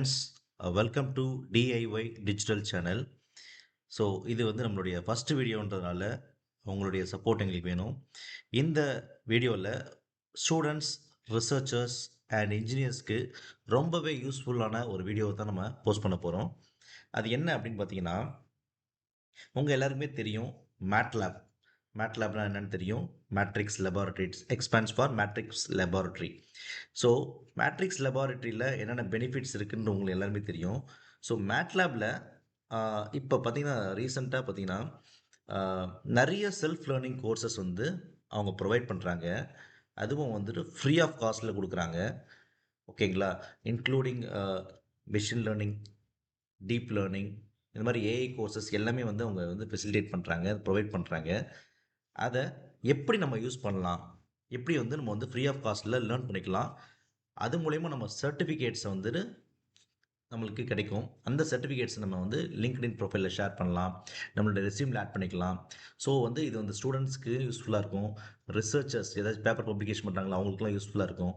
Friends, welcome to DIY digital channel. So இது வந்து நம்மளுடைய ஃபர்ஸ்ட் வீடியோன்றதுனால உங்களுடைய சப்போர்ட் எங்களுக்கு வேணும். இந்த வீடியோவில் ஸ்டூடெண்ட்ஸ், ரிசர்ச்சர்ஸ் அண்ட் இன்ஜினியர்ஸ்க்கு ரொம்பவே யூஸ்ஃபுல்லான ஒரு வீடியோவை தான் நம்ம போஸ்ட் பண்ண போகிறோம். அது என்ன அப்படின்னு பார்த்தீங்கன்னா, உங்கள் எல்லாருக்குமே தெரியும் மேட்லேப். மேட்லேப்னா என்னன்னு தெரியும். Matrix laboratories expands for matrix laboratory. So matrix லெபார்டரியில் என்னென்ன பெனிஃபிட்ஸ் இருக்குன்னு உங்களுக்கு எல்லாருமே தெரியும். ஸோ மேட்லேபில் இப்போ பார்த்தீங்கன்னா ரீசெண்டாக பார்த்தீங்கன்னா நிறைய செல்ஃப் லேர்னிங் கோர்சஸ் வந்து அவங்க ப்ரொவைட் பண்ணுறாங்க. அதுவும் வந்துட்டு ஃப்ரீ ஆஃப் காஸ்ட்டில் கொடுக்குறாங்க. ஓகேங்களா? Including machine learning, deep learning, இந்த மாதிரி ஏஐ கோர்சஸ் எல்லாமே வந்து அவங்க வந்து ஃபெசிலிட்டேட் பண்ணுறாங்க, ப்ரொவைட் பண்ணுறாங்க. அதை எப்படி நம்ம யூஸ் பண்ணலாம், எப்படி வந்து நம்ம வந்து ஃப்ரீ ஆஃப் காஸ்ட்டில் லேர்ன் பண்ணிக்கலாம், அது மூலயமா நம்ம சர்டிஃபிகேட்ஸை வந்துட்டு நம்மளுக்கு கிடைக்கும். அந்த சர்டிஃபிகேட்ஸ் நம்ம வந்து லிங்க்டின் ப்ரொஃபைலில் ஷேர் பண்ணலாம், நம்மளோட ரெஸ்யூமில் ஆட் பண்ணிக்கலாம். ஸோ வந்து இது வந்து ஸ்டூடெண்ட்ஸ்க்கு யூஸ்ஃபுல்லாக இருக்கும். ரிசர்ச்சர்ஸ் ஏதாச்சும் பேப்பர் பப்ளிகேஷன் பண்ணுறாங்களா அவங்களுக்குலாம் யூஸ்ஃபுல்லாக இருக்கும்.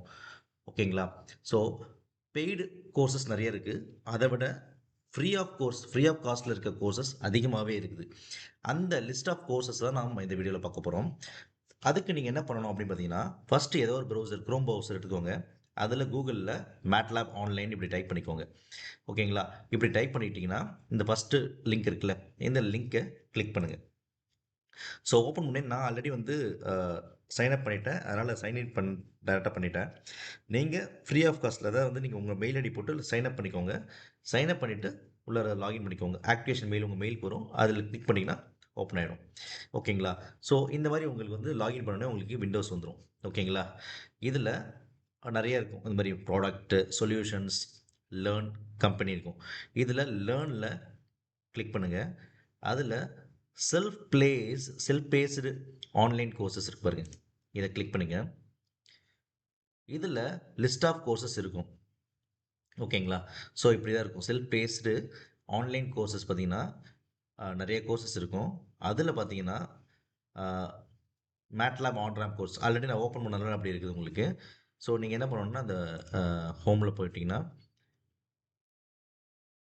ஓகேங்களா? ஸோ பெய்டு கோர்சஸ் நிறைய இருக்குது. அதை விட ஃப்ரீ ஆஃப் காஸ்ட்டில் இருக்க கோர்சஸ் அதிகமாகவே இருக்குது. அந்த லிஸ்ட் ஆஃப் கோர்சஸ் தான் நாம் இந்த வீடியோவில் பார்க்க போகிறோம். அதுக்கு நீங்கள் என்ன பண்ணணும் அப்படின்னு பார்த்தீங்கன்னா, ஃபஸ்ட்டு ஏதோ ஒரு ப்ரௌசர், க்ரோம் ப்ரௌசர் எடுத்துக்கோங்க. அதில் கூகுளில் மேட்லேப் ஆன்லைன் இப்படி டைப் பண்ணிக்கோங்க. ஓகேங்களா? இப்படி டைப் பண்ணிட்டீங்கன்னா இந்த ஃபஸ்ட்டு லிங்க் இருக்குல்ல, இந்த லிங்க்கை கிளிக் பண்ணுங்கள். ஸோ ஓப்பன் பண்ணி நான் ஆல்ரெடி வந்து சைன்அப் பண்ணிட்டேன். அதனால் சைன்இன் டேரெக்டாக பண்ணிட்டேன். நீங்கள் ஃப்ரீ ஆஃப் காஸ்ட்டில் தான் வந்து நீங்கள் உங்கள் மெயில் ஐடி போட்டு சைன்அப் பண்ணிக்கோங்க. சைன்அப் பண்ணிவிட்டு உள்ளே லாகின் பண்ணிக்கோங்க. ஆக்டிவேஷன் மெயில் உங்கள் மெயிலுக்கு வரும். அதில் கிளிக் பண்ணிங்கன்னா ஓப்பன் ஆகிடும். ஓகேங்களா? ஸோ இந்த மாதிரி உங்களுக்கு வந்து லாகின் பண்ணோடனே உங்களுக்கு விண்டோஸ் வந்துடும். ஓகேங்களா? இதில் நிறைய இருக்கும். இந்த மாதிரி ப்ராடக்ட்டு, சொல்யூஷன்ஸ், லேர்ன், கம்பெனி இருக்கும். இதில் லேர்னில் கிளிக் பண்ணுங்கள். அதில் செல்ஃப் பேஸ்டு ஆன்லைன் கோர்சஸ் இருக்கு பாருங்க. இதை கிளிக் பண்ணுங்க. இதில் லிஸ்ட் ஆஃப் கோர்சஸ் இருக்கும். ஓகேங்களா? ஸோ இப்படி தான் இருக்கும். செல்ஃப் பேஸ்டு ஆன்லைன் கோர்சஸ் பார்த்தீங்கன்னா நிறைய கோர்சஸ் இருக்கும். அதில் பார்த்தீங்கன்னா மேட்லேப் ஆன்-ரேம்ப் கோர்ஸ் ஆல்ரெடி நான் ஓப்பன் பண்ணதுனால அப்படி இருக்குது உங்களுக்கு. ஸோ நீங்கள் என்ன பண்ணணும்னா அந்த ஹோமில் போயிட்டீங்கன்னா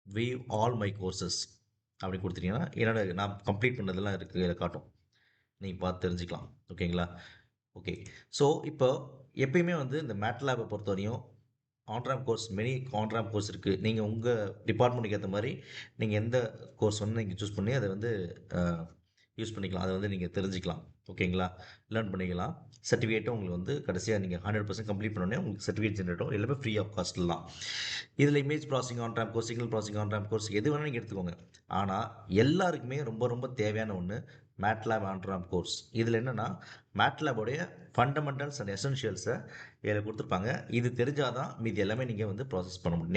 வியூ ஆல் மை கோர்சஸ் அப்படி கொடுத்துட்டீங்கன்னா என்னோட நான் கம்ப்ளீட் பண்ணதெல்லாம் இருக்குது, இதை காட்டும். நீங்கள் பார்த்து தெரிஞ்சுக்கலாம். ஓகேங்களா? ஓகே. ஸோ இப்போ எப்பயுமே வந்து இந்த மேட்லேபை பொறுத்தவரையும் on-ramp course, many on-ramp course இருக்குது. நீங்கள் உங்கள் டிபார்ட்மெண்ட்டுக்கு ஏற்ற மாதிரி நீங்கள் எந்த கோர்ஸ் வந்து நீங்கள் சூஸ் பண்ணி அதை வந்து யூஸ் பண்ணிக்கலாம். அதை வந்து நீங்கள் தெரிஞ்சுக்கலாம். ஓகேங்களா? லேர்ன் பண்ணிக்கலாம். சர்டிஃபிகேட்டும் உங்களுக்கு வந்து கடைசியாக நீங்கள் 100% கம்ப்ளீட் பண்ணோடனே உங்களுக்கு சர்டிஃபிகேட் ஜென்ரேட்டும் எல்லாமே ஃப்ரீ ஆஃப் காஸ்ட்டில் தான். இதில் image processing on-ramp course, signal processing on-ramp course எது வேணாலும் நீங்கள் எடுத்துக்கோங்க. ஆனால் எல்லாருக்குமே ரொம்ப ரொம்ப தேவையான ஒன்று மேட்லேப் ஆன்-ரேம்ப் கோர்ஸ். இதில் என்னென்னா மேட்லேபோடைய ஃபண்டமெண்டல்ஸ் அண்ட் எசென்ஷியல்ஸை இதில் கொடுத்துருப்பாங்க. இது தெரிஞ்சால் தான் மீதி எல்லாமே நீங்கள் வந்து ப்ராசஸ் பண்ண முடியும்.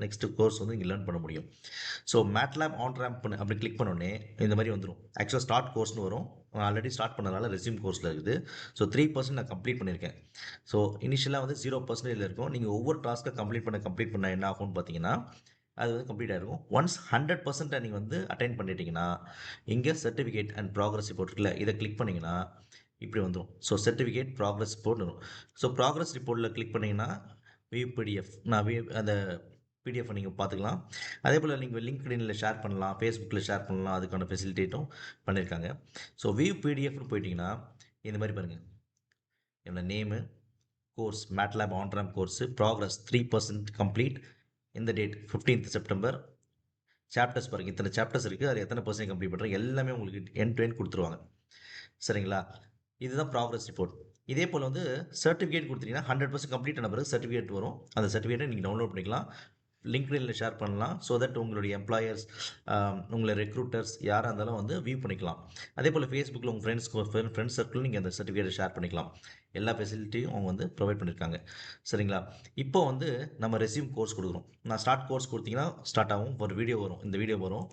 நெக்ஸ்ட் கோர்ஸ் வந்து நீங்கள் லேர்ன் பண்ண முடியும். ஸோ மேட்லேப் ஆன்-ரேம்ப் அப்படி கிளிக் பண்ணோடனே இந்த மாதிரி வந்துடும். ஆக்சுவலாக ஸ்டார்ட் கோர்ஸ்னு வரும். நான் ஆல்ரெடி ஸ்டார்ட் பண்ணதால ரெஸ்யூம் கோர்ஸில் இருக்குது. ஸோ 3% நான் கம்ப்ளீட் பண்ணியிருக்கேன். ஸோ இனிஷியலாக வந்து 0% இதில் இருக்கும். நீங்கள் ஒவ்வொரு டாஸ்க்கை கம்ப்ளீட் பண்ண என்ன ஆகும்னு பார்த்தீங்கன்னா அது வந்து கம்ப்ளீட் ஆகிருக்கும். ஒன்ஸ் 100% நீங்கள் வந்து அட்டைன் பண்ணிட்டீங்கன்னா இங்கே சர்டிஃபிகேட் அண்ட் ப்ராக்ரஸ் ரிப்போர்ட் இருக்குல்ல, இதை கிளிக் பண்ணிங்கன்னா இப்படி வந்துடும். ஸோ சர்டிஃபிகேட் ப்ராக்ரஸ் ரிப்போர்ட் வரும். ஸோ ப்ராக்ரஸ் ரிப்போர்ட்டில் கிளிக் பண்ணிங்கன்னா வியூ பிடிஎஃப், அந்த பிடிஎஃப் நீங்கள் பார்த்துக்கலாம். அதே போல் நீங்கள் லிங்க்டின்ல ஷேர் பண்ணலாம், ஃபேஸ்புக்கில் ஷேர் பண்ணலாம். அதுக்கான ஃபெசிலிட்டேட்டும் பண்ணியிருக்காங்க. ஸோ வியூ பிடிஎஃப்னு போயிட்டிங்கன்னா இந்த மாதிரி பாருங்கள். என்னோட name, course MATLAB on-ramp course, progress 3% complete, இந்த டேட் 15th செப்டம்பர். சாப்டர்ஸ் பாருங்கள், இத்தனை சாப்டர்ஸ் இருக்குது. அது எத்தனை பர்சன்ட் கம்ப்ளீட் பண்ணுறேன் எல்லாமே உங்களுக்கு எண்ட் டு எண்ட் கொடுத்துருவாங்க. சரிங்களா? இதுதான் ப்ராக்ரஸ் ரிப்போர்ட். இதே போல் வந்து சர்டிஃபிகேட் கொடுத்தீங்கன்னா 100% கம்ப்ளீட் ஆன பிறகு சர்டிஃபிகேட் வரும். அந்த சர்டிஃபிகேட்டை நீங்கள் டவுன்லோட் பண்ணிக்கலாம், லிங்க்டின்ல ஷேர் பண்ணலாம். ஸோ தட் உங்களுடைய எம்ப்ளாயர்ஸ், உங்களை ரெக்ரூட்டர்ஸ் யாராக இருந்தாலும் வந்து வியூ பண்ணிக்கலாம். அதே போல் ஃபேஸ்புக்கில் உங்கள் ஃப்ரெண்ட்ஸ் சர்க்கிள் நீங்கள் அந்த சர்டிஃபிகேட்டை ஷேர் பண்ணிக்கலாம். எல்லா ஃபெசிலிட்டியும் அவங்க வந்து ப்ரொவைட் பண்ணியிருக்காங்க. சரிங்களா? இப்போ வந்து நம்ம ரெஸ்யூம் கோர்ஸ் கொடுக்குறோம். நான் ஸ்டார்ட் கோர்ஸ் கொடுத்தீங்கன்னா ஸ்டார்ட் ஆகும். ஒரு வீடியோ வரும், இந்த வீடியோ வரும்,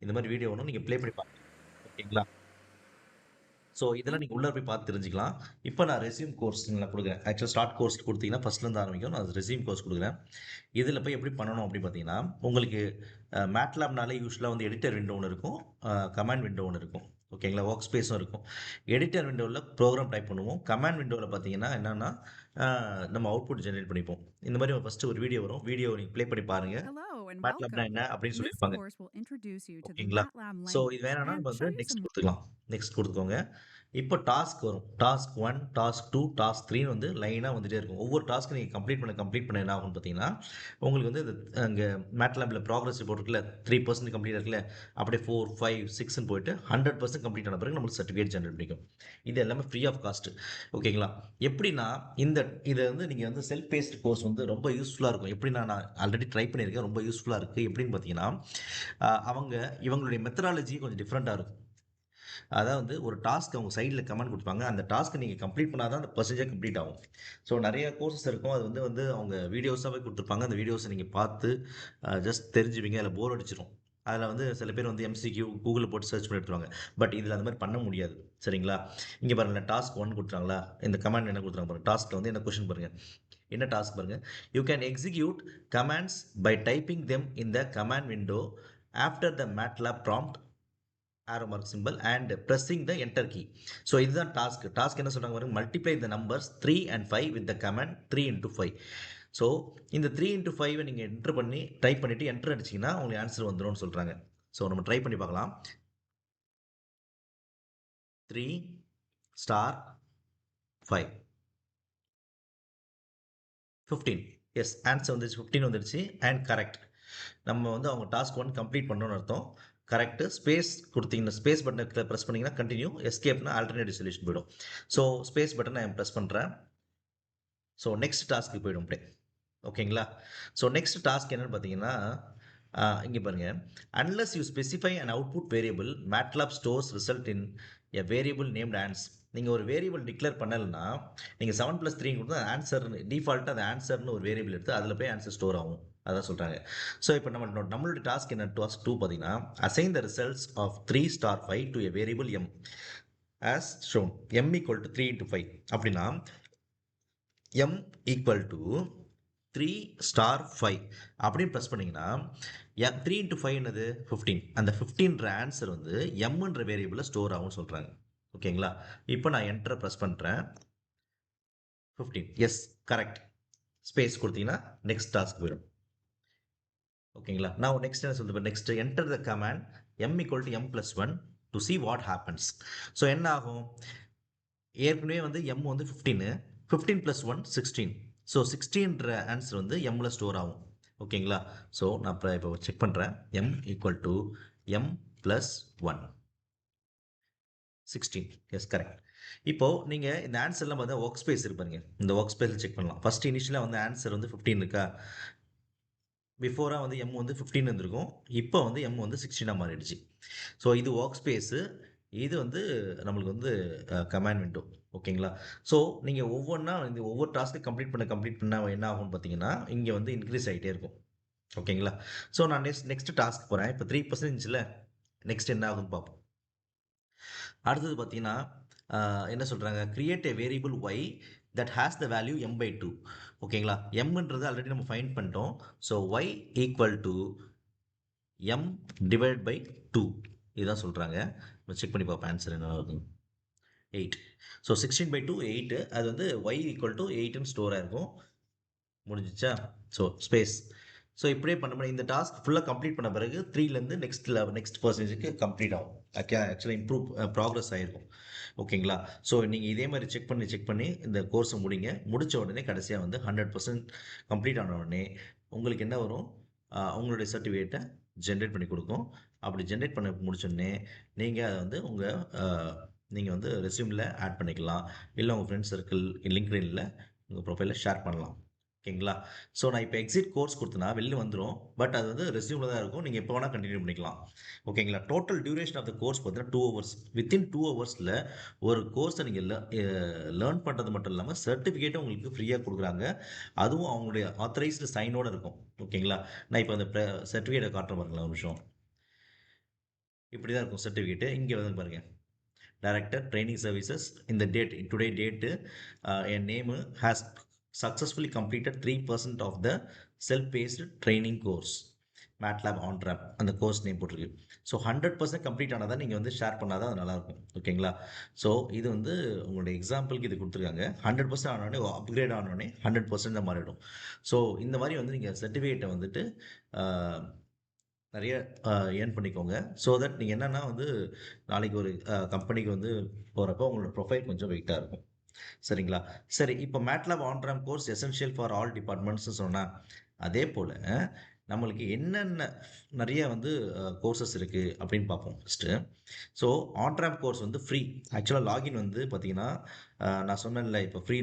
இந்த மாதிரி வீடியோ வரும். நீங்கள் ப்ளே பண்ணி பார்க்கலாம். ஓகேங்களா? ஸோ இதெல்லாம் நீங்கள் உள்ளே போய் பார்த்து தெரிஞ்சுக்கலாம். இப்போ நான் ரெஸ்யூம் கோர்ஸ் நான் கொடுக்குறேன். ஆக்சுவலாக ஸ்டார்ட் கோர்ஸ் கொடுத்தீங்கன்னா ஃபஸ்ட்லேருந்து ஆரம்பிக்கும். நான் ரெஸ்யூம் கோர்ஸ் கொடுக்குறேன். இதில் போய் எப்படி பண்ணணும் அப்படின்னு பார்த்தீங்கன்னா, உங்களுக்கு மேட்லேப்னாலே யூஸ்வலாக வந்து எடிட்டர் விண்டோ ஒன்று இருக்கும், கமாண்ட் விண்டோ ஒன்று இருக்கும். ஓகேங்களா? ஒர்க் ஸ்பேஸும் இருக்கும். எடிட்டர் விண்டோவில் ப்ரோக்ராம் டைப் பண்ணுவோம். கமாண்ட் விண்டோவில் பார்த்தீங்கன்னா என்னென்னா நம்ம அவுட்புட் ஜெனரேட் பண்ணிப்போம். இந்த மாதிரி ஃபர்ஸ்ட் ஒரு வீடியோ வரும். வீடியோ நீங்க ப்ளே பண்ணி பாருங்க. Hello and மேட்லாப்னா welcome. என்ன அப்படின்னு This சொல்லியிருப்பாங்க. course will introduce you to the ஓகேங்களா? MATLAB ஸோ இது language வேணாம்னா and நம்ம show வந்து you நெக்ஸ்ட் some. குடுத்துக்கலாம். நெக்ஸ்ட் குடுத்துக்கோங்க. இப்போ டாஸ்க் வரும். டாஸ்க் 1, டாஸ்க் 2, டாஸ்க் 3ன்னு வந்து லைனா வந்துட்டே இருக்கும். ஒவ்வொரு டாஸ்க் நீங்க கம்ப்ளீட் பண்ண என்ன ஆகும்னு பார்த்தீங்கன்னா, உங்களுக்கு வந்து அங்க MATLABல ப்ராக்ரஸ் ரிப்போர்ட் இருக்குல்ல, 3% கம்ப்ளீட் இருக்குல்ல, அப்படியே 4, 5, 6ன்னு போயிட்டு 100% கம்ப்ளீட் ஆன பிறகு நம்மளுக்கு சர்டிஃபிகேட் ஜெனரேட் பண்ணிக்கும். இது எல்லாமே ஃப்ரீ ஆஃப் காஸ்ட். ஓகேங்களா? எப்படின்னா, இத வந்து நீங்க வந்து செல்ஃப் பேஸ்ட் கோர்ஸ் வந்து ரொம்ப யூஸ்ஃபுல்லா இருக்கும். எப்படின்னா, நான் ஆல்ரெடி ட்ரை பண்ணியிருக்கேன். ரொம்ப யூஸ்ஃபுல்லா இருக்கு. எப்படின்னு பார்த்தீங்கன்னா, இவங்களுடைய மெத்தடாலஜி கொஞ்சம் டிஃப்ரெண்ட்டா இருக்கும். அதாவது ஒரு டாஸ்க் அவங்க சைடில் கமெண்ட் கொடுப்பாங்க. அந்த டாஸ்க்கை நீங்கள் கம்ப்ளீட் பண்ணால் தான் அந்த பர்சன்டேஜ் கம்ப்ளீட் ஆகும். ஸோ நிறைய கோர்சஸ் இருக்கும். அது வந்து அவங்க வீடியோஸாகவே கொடுத்துருப்பாங்க. அந்த வீடியோஸை நீங்கள் பார்த்து ஜஸ்ட் தெரிஞ்சுவீங்க. அதில் போர் அடிச்சிடும். அதில் வந்து சில பேர் வந்து எம்சிக்யூ கூகுளில் போட்டு சர்ச் பண்ணி எடுத்துருவாங்க. பட் இதில் அந்த மாதிரி பண்ண முடியாது. சரிங்களா? இங்கே பாருங்கள், டாஸ்க் 1 கொடுத்துறாங்களா? இந்த கமெண்ட் என்ன கொடுத்துறாங்க பாருங்கள். டாஸ்க்கில் வந்து என்ன கொஸ்டின் பாருங்கள். என்ன டாஸ்க் பாருங்கள். You can execute commands by typing them in the command window after the MATLAB prompt arrow mark symbol and pressing the enter key. So இதுதான் டாஸ்க் என்ன சொல்கிறாங்க பாருங்க. Multiply the numbers 3 and 5 with the command 3 into 5. So இந்த 3 into 5 நீங்கள் enter பண்ணி type பண்ணிவிட்டு enter அடிச்சிங்கன்னா உங்களுக்கு ஆன்சர் வந்துடும்னு சொல்கிறாங்க. ஸோ நம்ம ட்ரை பண்ணி பார்க்கலாம். 3 star 5 15. எஸ், ஆன்சர் வந்துருச்சு. 15 வந்துருச்சு அண்ட் கரெக்ட். நம்ம வந்து அவங்க டாஸ்க் 1 கம்ப்ளீட் பண்ணணும்னு அர்த்தம். கரெக்ட். ஸ்பேஸ் கொடுத்தீங்கன்னா, ஸ்பேஸ் பட்டனை ப்ரெஸ் பண்ணிங்கன்னா கண்டினியூ, எஸ்கேப்னா ஆல்டர்னேட்டிவ் சொல்யூஷன் போயிடும். ஸோ ஸ்பேஸ் பட்டன் நான் ப்ரெஸ் பண்ணுறேன். ஸோ நெக்ஸ்ட் டாஸ்க்கு போயிடும் அப்படியே. ஓகேங்களா? ஸோ நெக்ஸ்ட் டாஸ்க் என்னன்னு பார்த்தீங்கன்னா, இங்கே பாருங்க. Unless you specify and output variable MATLAB stores result in a variable named ans. நீங்கள் ஒரு வேரியபிள் டிக்ளேர் பண்ணலைன்னா, நீங்கள் 7+3 கொடுத்தா ஆன்சர் டிஃபால்ட்டாக அந்த ஆன்சர்னு ஒரு வேரியபிள் எடுத்து அதில் போய் ஆன்சர் ஸ்டோர் ஆகும். அதான் சொல்கிறாங்க. ஸோ இப்போ நம்மளுடைய டாஸ்க் என்ன? டாஸ்க் 2 பார்த்தீங்கன்னா, assign the results of 3 star 5 to a variable m as shown. M equal to 3 into 5 அப்படின்னா m ஈக்குவல் டு 3 star 5 அப்படின்னு ப்ரெஸ் பண்ணிங்கன்னா 3 into 5 என்னது 15. அந்த 15ன்ற ஆன்சர் வந்து எம்ன்ற வேரியபிளில் ஸ்டோர் ஆகும்னு சொல்கிறாங்க. ஓகேங்களா? இப்போ நான் என்டரை ப்ரெஸ் பண்ணுறேன். 15. Yes, correct. ஸ்பேஸ் கொடுத்தீங்கன்னா நெக்ஸ்ட் டாஸ்க் போயிடும். ஓகேங்களா? நான் நெக்ஸ்ட் என்ன சொல்லுது? Next enter the command m equal to m+1 to see what happens. So என்ன ஆகும்? ஏற்கனவே வந்து m வந்து 15, 15 + 1 16. ஸோ 16ன்ற ஆன்சர் வந்து mல ஸ்டோர் ஆகும். ஓகேங்களா? ஸோ நான் இப்போ செக் பண்ணுறேன். m equal to m+1 16. Yes, correct. இப்போ நீங்கள் இந்த ஆன்சர்லாம் பார்த்தா ஒர்க் ஸ்பேஸ் இருப்பாருங்க. இந்த ஒர்க் ஸ்பேஸில் செக் பண்ணலாம். ஃபர்ஸ்ட் இனிஷியலாக வந்து ஆன்சர் வந்து 15 இருக்கா? பிஃபோராக வந்து m வந்து 15 இருந்திருக்கும். இப்போ வந்து m வந்து 16 மாறிடுச்சு. ஸோ இது ஒர்க் ஸ்பேஸு. இது வந்து நம்மளுக்கு வந்து கமாண்ட் விண்டோ. ஓகேங்களா? ஸோ நீங்கள் ஒவ்வொன்றா இந்த ஒவ்வொரு டாஸ்க்கு கம்ப்ளீட் பண்ண என்ன ஆகும்னு பார்த்தீங்கன்னா, இங்கே வந்து இன்க்ரீஸ் ஆகிட்டே இருக்கும். ஓகேங்களா? ஸோ நான் நெக்ஸ்ட் டாஸ்க் போகிறேன். இப்போ 3% இருந்துச்சுல, நெக்ஸ்ட் என்ன ஆகும்னு பார்ப்போம். அடுத்தது பார்த்தீங்கன்னா, என்ன சொல்கிறாங்க? Create a variable y that has the value m/2. ஓகேங்களா? mன்றது ஆல்ரெடி நம்ம ஃபைண்ட் பண்ணிட்டோம். So y equal to m divide by 2 இதுதான் சொல்கிறாங்க. செக் பண்ணி பார்ப்போம் ஆன்சர் என்ன ஆகுது. 8. ஸோ 16/2 8. அது வந்து ஒய் ஈக்குவல் டு 8ன்னு ஸ்டோர் ஆயிருக்கும். முடிஞ்சிச்சா? So space. ஸோ இப்படியே பண்ண இந்த டாஸ்க் ஃபுல்லாக கம்ப்ளீட் பண்ண பிறகு 3லேருந்து நெக்ஸ்ட் பர்சன்டேஜுக்கு கம்ப்ளீட் ஆகும். ஆக்சுவலாக ப்ராக்ரஸ் ஆகிருக்கும். ஓகேங்களா? ஸோ நீங்கள் இதே மாதிரி செக் பண்ணி இந்த கோர்ஸை முடித்த உடனே கடைசியாக வந்து 100% கம்ப்ளீட் ஆன உடனே உங்களுக்கு என்ன வரும்? உங்களுடைய சர்டிஃபிகேட்டை ஜென்ரேட் பண்ணி கொடுக்கும். அப்படி ஜென்ரேட் பண்ண முடிச்சோடனே நீங்கள் அதை வந்து நீங்கள் வந்து ரெஸ்யூமில் ஆட் பண்ணிக்கலாம். இல்லை உங்கள் ஃப்ரெண்ட்ஸ் சர்க்கிள் லிங்க்டின்ல உங்கள் ப்ரொஃபைலில் ஷேர் பண்ணலாம். ஓகேங்களா? ஸோ நான் இப்போ எக்ஸிட் கோர்ஸ் கொடுத்தனா வெளில வந்துடும். பட் அது வந்து ரெஸ்யூமில் தான் இருக்கும். நீங்கள் எப்போ வேணால் கண்டினியூ பண்ணிக்கலாம். ஓகேங்களா? Total duration of the course பார்த்தீங்கன்னா 2 hours. வித்தின் 2 ஹவர்ஸில் ஒரு கோர்ஸை நீங்கள் லேர்ன் பண்ணுறது மட்டும் இல்லாமல் சர்டிஃபிகேட்டும் உங்களுக்கு ஃப்ரீயாக கொடுக்குறாங்க. அதுவும் அவங்களுடைய ஆத்தரைஸ்டு சைனோடு இருக்கும். ஓகேங்களா? நான் இப்போ அந்த சர்டிஃபிகேட்டை காட்டுறேன் பாருங்களேன் ஒரு நிமிஷம். இப்படி தான் இருக்கும் சர்டிஃபிகேட்டு. இங்கே வந்து பாருங்கள், Director Training Services. In the date, today date, a name has successfully completed 3% of the self-paced training course. MATLAB on RAM அந்த கோர்ஸ் நேம் போட்டிருக்கு. ஸோ 100% கம்ப்ளீட் ஆனால் தான் நீங்கள் வந்து ஷேர் பண்ணால் தான் அது நல்லாயிருக்கும். ஓகேங்களா? ஸோ இது வந்து உங்களுடைய எக்ஸாம்பிளுக்கு இது கொடுத்துருக்காங்க. 100% ஆனோடனே அப்கிரேட் ஆனோடனே 100% தான் மாறிடும். ஸோ இந்த மாதிரி வந்து நீங்கள் சர்டிஃபிகேட்டை வந்துட்டு நிறைய ஏர்ன் பண்ணிக்கோங்க. ஸோ தட் நீங்கள் என்னென்னா வந்து நாளைக்கு ஒரு கம்பெனிக்கு வந்து போகிறப்போ உங்களோட ப்ரொஃபைல் கொஞ்சம் வெயிட்டாக இருக்கும். சரிங்களா? சரி, இப்போ MATLAB on ramp course essential for all டிபார்ட்மெண்ட்ஸ்னு சொன்னா, அதே போல நம்மளுக்கு என்னென்ன நிறைய வந்து கோர்சஸ் இருக்கு அப்படின்னு பார்ப்போம் first. So on ramp course வந்து ஃப்ரீ. ஆக்சுவலாக லாகின் வந்து பார்த்தீங்கன்னா, நான் சொன்னேன்ல இப்போ ஃப்ரீ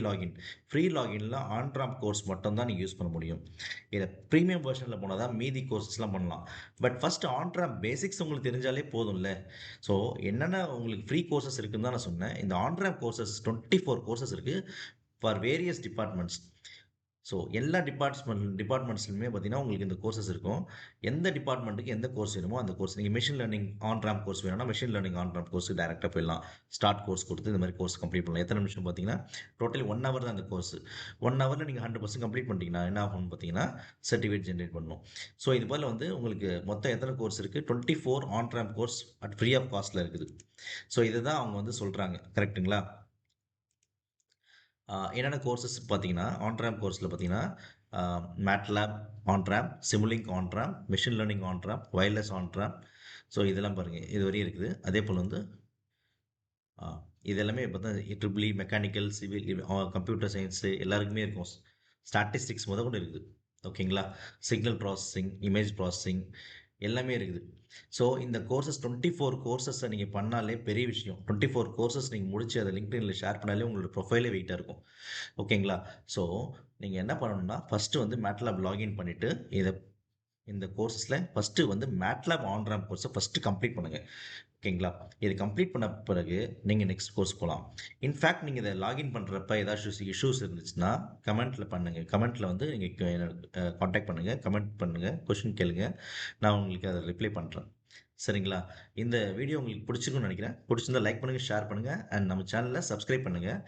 லாகின்ல ஆன் ரேம்ப் கோர்ஸ் மட்டும் தான் நீங்கள் யூஸ் பண்ண முடியும். இதில் ப்ரீமியம் வெர்ஷனில் போனால் தான் மீதி கோர்சஸ்லாம் பண்ணலாம். But first on ramp basics உங்களுக்கு தெரிஞ்சாலே போதும்ல. ஸோ என்னென்ன உங்களுக்கு ஃப்ரீ கோர்சஸ் இருக்குன்னு தான் நான் சொன்னேன். இந்த ஆன் ரேம்ப் கோர்சஸ் 24 கோர்சஸ் இருக்கு ஃபார் வேரியஸ் டிபார்ட்மெண்ட்ஸ். ஸோ எல்லா டிபார்ட்மெண்ட்ஸ்லையுமே பார்த்தீங்கன்னா உங்களுக்கு இந்த கோர்சஸ் இருக்கும். எந்த டிபார்ட்மெண்ட்டுக்கு எந்த கோர்ஸ் வேணுமோ அந்த கோர்ஸ் நீங்கள் machine learning on ramp course வேணும்னா machine learning on ramp course டேரெக்டாக போயிடலாம். ஸ்டார்ட் கோர்ஸ் கொடுத்து இந்த மாதிரி கோர்ஸ் கம்ப்ளீட் பண்ணலாம். எத்தனை நிமிஷம் பார்த்தீங்கன்னா டோட்டலி 1 ஹவர் தான் அந்த கோர்ஸ். 1 ஹவரில் நீங்கள் 100% கம்ப்ளீட் பண்ணிட்டீங்கன்னா என்ன ஆகும்னு பார்த்தீங்கன்னா சர்டிஃபிகேட் ஜென்ரேட் பண்ணணும். ஸோ இது போல் வந்து உங்களுக்கு மொத்தம் எத்தனை கோர்ஸ் இருக்குது? 24 on ramp course at free of காஸ்ட்டில் இருக்குது. ஸோ இதை தான் அவங்க வந்து சொல்கிறாங்க. கரெக்ட்டுங்களா? என்னென்ன கோர்சஸ் பார்த்தீங்கன்னா ஆன் ரேம்ப் கோர்ஸில் பார்த்தீங்கன்னா MATLAB on ramp, Simulink on ramp, machine learning on ramp, wireless on ramp. So இதெல்லாம் பாருங்கள், இது வரையும் இருக்குது. அதே போல் வந்து இது எல்லாமே பார்த்தா triple mechanical, civil, computer science எல்லாருக்குமே இருக்கும். ஸ்டாட்டிஸ்டிக்ஸ் கூட இருக்குது. ஓகேங்களா? சிக்னல் ப்ராசஸிங், இமேஜ் ப்ராசஸிங் எல்லாமே இருக்குது. ஸோ இந்த கோர்சஸ் 24 கோர்சஸை நீங்கள் பண்ணாலே பெரிய விஷயம். 24 கோர்சஸ் நீங்கள் முடிச்சு அதை லிங்க்டின்ல ஷேர் பண்ணாலே உங்களோட ப்ரொஃபைலே வெயிட்டாக இருக்கும். ஓகேங்களா? ஸோ நீங்கள் என்ன பண்ணணும்னா ஃபஸ்ட்டு வந்து மேட்லாப் லாகின் பண்ணிவிட்டு இந்த கோர்சஸில் ஃபஸ்ட்டு வந்து மேட்லாப் ஆன் ரேம்ப் கோர்ஸை ஃபஸ்ட்டு கம்ப்ளீட் பண்ணுங்கள். ஓகேங்களா? இது கம்ப்ளீட் பண்ண பிறகு நீங்கள் நெக்ஸ்ட் கோர்ஸ் போகலாம். இன்ஃபேக்ட் நீங்கள் இதை லாகின் பண்ணுறப்ப ஏதாச்சும் இஷ்யூஸ் இருந்துச்சுன்னா கமெண்ட்டில் பண்ணுங்கள். கமெண்ட்டில் வந்து நீங்கள் காண்டாக்ட் பண்ணுங்கள், கமெண்ட் பண்ணுங்கள், கொஷின் கேளுங்க. நான் உங்களுக்கு அதை ரிப்ளை பண்ணுறேன். சரிங்களா? இந்த வீடியோ உங்களுக்கு பிடிச்சிருக்குன்னு நினைக்கிறேன். பிடிச்சிருந்தா லைக் பண்ணுங்கள், ஷேர் பண்ணுங்கள் அண்ட் நம்ம சேனலை சப்ஸ்கிரைப் பண்ணுங்கள்.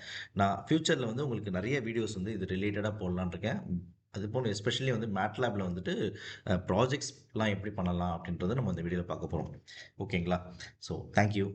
நான் ஃப்யூச்சரில் வந்து உங்களுக்கு நிறைய வீடியோஸ் வந்து இது ரிலேட்டடாக போடலான்னு இருக்கேன். அதுபோல் எஸ்பெஷலி வந்து மேட்லாபில் வந்துட்டு ப்ராஜெக்ட்ஸ்லாம் எப்படி பண்ணலாம் அப்படின்றத நம்ம இந்த வீடியோவில் பார்க்க போகிறோம். ஓகேங்களா? So thank you.